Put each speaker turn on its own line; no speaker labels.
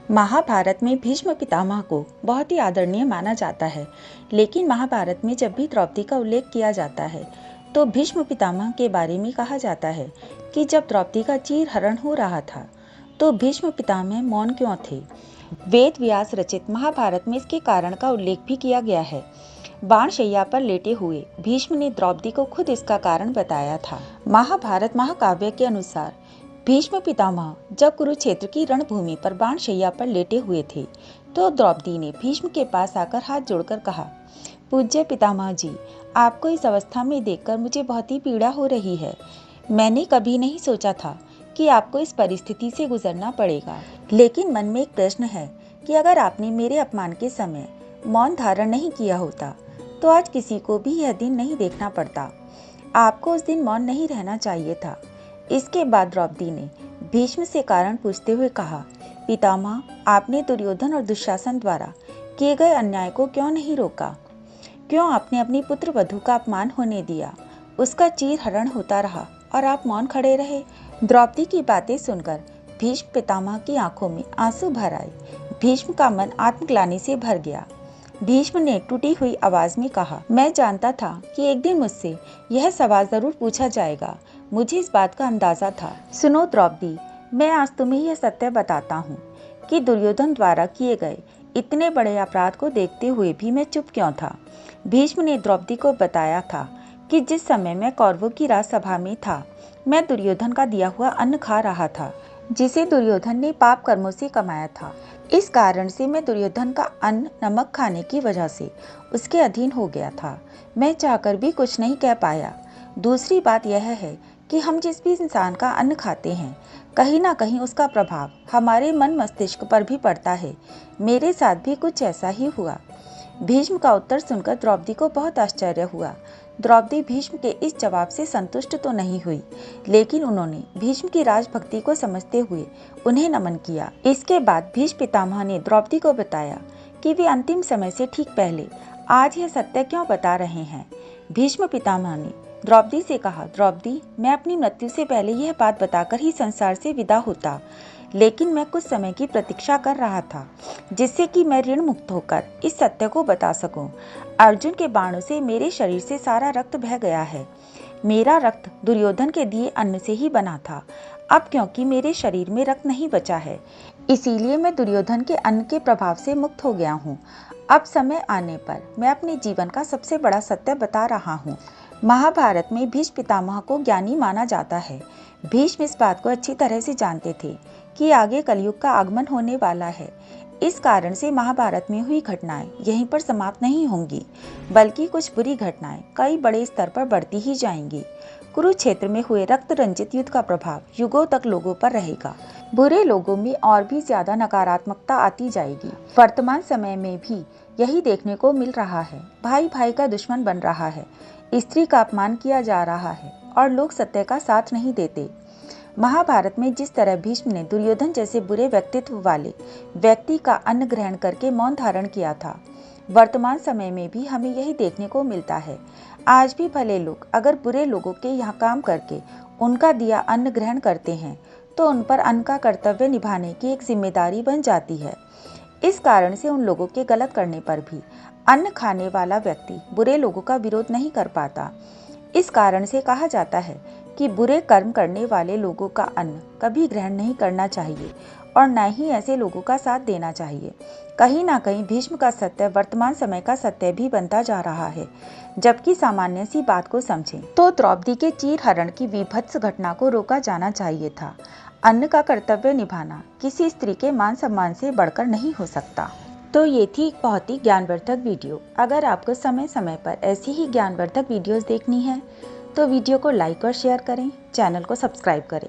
महाभारत में भीष्म पितामह को बहुत ही आदरणीय माना जाता है। लेकिन महाभारत में जब भी द्रौपदी का उल्लेख किया जाता है तो भीष्म पितामह के बारे में कहा जाता है कि जब द्रौपदी का चीरहरण हो रहा था तो भीष्म पितामह मौन क्यों थे। वेद व्यास रचित महाभारत में इसके कारण का उल्लेख भी किया गया है। बाणशैया पर लेटे हुए भीष्म ने द्रौपदी को खुद इसका कारण बताया था। महाभारत महाकाव्य के अनुसार भीष्म पितामह जब कुरुक्षेत्र की रणभूमि पर बाणशैया पर लेटे हुए थे तो द्रौपदी ने भीष्म के पास आकर हाथ जोड़कर कहा, पूज्य पितामह जी, आपको इस अवस्था में देखकर मुझे बहुत ही पीड़ा हो रही है। मैंने कभी नहीं सोचा था कि आपको इस परिस्थिति से गुजरना पड़ेगा। लेकिन मन में एक प्रश्न है कि अगर आपने मेरे अपमान के समय मौन धारण नहीं किया होता तो आज किसी को भी यह दिन नहीं देखना पड़ता। आपको उस दिन मौन नहीं रहना चाहिए था। इसके बाद द्रौपदी ने भीष्म से कारण पूछते हुए कहा, पितामह, आपने दुर्योधन और दुशासन द्वारा किए गए अन्याय को क्यों नहीं रोका? क्यों आपने अपनी पुत्र वधू का अपमान होने दिया? उसका चीरहरण होता रहा और आप मौन खड़े रहे। द्रौपदी की बातें सुनकर भीष्म पितामह की आंखों में आंसू भर आए। भीष्म का मन आत्मग्लानि से भर गया। भीष्म ने टूटी हुई आवाज में कहा, मैं जानता था कि एक दिन मुझसे यह सवाल जरूर पूछा जाएगा। मुझे इस बात का अंदाजा था। सुनो द्रौपदी, मैं आज तुम्हें यह सत्य बताता हूँ कि दुर्योधन द्वारा किए गए इतने बड़े अपराध को देखते हुए भी मैं चुप क्यों था। भीष्म ने द्रौपदी को बताया था कि जिस समय मैं कौरवों की राजसभा में था, मैं दुर्योधन का दिया हुआ अन्न खा रहा था, जिसे दुर्योधन ने पाप कर्मों से कमाया था। इस कारण से मैं दुर्योधन का अन्न नमक खाने की वजह से उसके अधीन हो गया था। मैं चाहकर भी कुछ नहीं कह पाया। दूसरी बात यह है कि हम जिस भी इंसान का अन्न खाते हैं, कहीं ना कहीं उसका प्रभाव हमारे मन मस्तिष्क पर भी पड़ता है। मेरे साथ भी कुछ ऐसा ही हुआ। भीष्म का उत्तर सुनकर द्रौपदी को बहुत आश्चर्य हुआ। द्रौपदी भीष्म के इस जवाब से संतुष्ट तो नहीं हुई, लेकिन उन्होंने भीष्म की राजभक्ति को समझते हुए उन्हें नमन किया। इसके बाद भीष्म पितामह ने द्रौपदी को बताया कि वे अंतिम समय से ठीक पहले आज यह सत्य क्यों बता रहे हैं। भीष्म पितामह ने द्रौपदी से कहा, द्रौपदी, मैं अपनी मृत्यु से पहले यह बात बताकर ही संसार से विदा होता, लेकिन मैं कुछ समय की प्रतीक्षा कर रहा था जिससे कि मैं ऋण मुक्त होकर इस सत्य को बता सकूं। अर्जुन के बाणों से मेरे शरीर से सारा रक्त बह गया है। मेरा रक्त दुर्योधन के दिए अन्न से ही बना था। अब क्योंकि मेरे शरीर में रक्त नहीं बचा है, इसीलिए मैं दुर्योधन के अन्न के प्रभाव से मुक्त हो गया हूँ। अब समय आने पर मैं अपने जीवन का सबसे बड़ा सत्य बता रहा हूँ। महाभारत में भीष्म पितामह को ज्ञानी माना जाता है। भीष्म इस बात को अच्छी तरह से जानते थे कि आगे कलयुग का आगमन होने वाला है। इस कारण से महाभारत में हुई घटनाएं यहीं पर समाप्त नहीं होंगी, बल्कि कुछ बुरी घटनाएं कई बड़े स्तर पर बढ़ती ही जाएंगी। कुरुक्षेत्र में हुए रक्त रंजित युद्ध का प्रभाव युगों तक लोगों पर रहेगा। बुरे लोगों में और भी ज्यादा नकारात्मकता आती जाएगी। वर्तमान समय में भी यही देखने को मिल रहा है। भाई भाई का दुश्मन बन रहा है, स्त्री का अपमान किया जा रहा है और लोग सत्य का साथ नहीं देते। महाभारत में जिस तरह भीष्म ने दुर्योधन जैसे बुरे व्यक्तित्व वाले व्यक्ति का अन्न ग्रहण करके मौन धारण किया था, वर्तमान समय में भी हमें यही देखने को मिलता है। आज भी भले लोग अगर बुरे लोगों के यहाँ काम करके उनका दिया अन्न ग्रहण करते हैं तो उन पर अन्न का कर्तव्य निभाने की एक जिम्मेदारी बन जाती है। इस कारण से उन लोगों के गलत करने पर भी अन्न खाने वाला व्यक्ति बुरे लोगों का विरोध नहीं कर पाता। इस कारण से कहा जाता है कि बुरे कर्म करने वाले लोगों का अन्न कभी ग्रहण नहीं करना चाहिए और न ही ऐसे लोगों का साथ देना चाहिए। कहीं ना कहीं भीष्म का सत्य वर्तमान समय का सत्य भी बनता जा रहा है। जबकि सामान्य सी बात को समझें तो द्रौपदी के चीरहरण की विभत्स घटना को रोका जाना चाहिए था। अन्न का कर्तव्य निभाना किसी स्त्री के मान सम्मान से बढ़कर नहीं हो सकता। तो ये थी एक बहुत ही ज्ञानवर्धक वीडियो। अगर आपको समय समय पर ऐसी ही ज्ञानवर्धक वीडियोस देखनी है तो वीडियो को लाइक और शेयर करें, चैनल को सब्सक्राइब करें।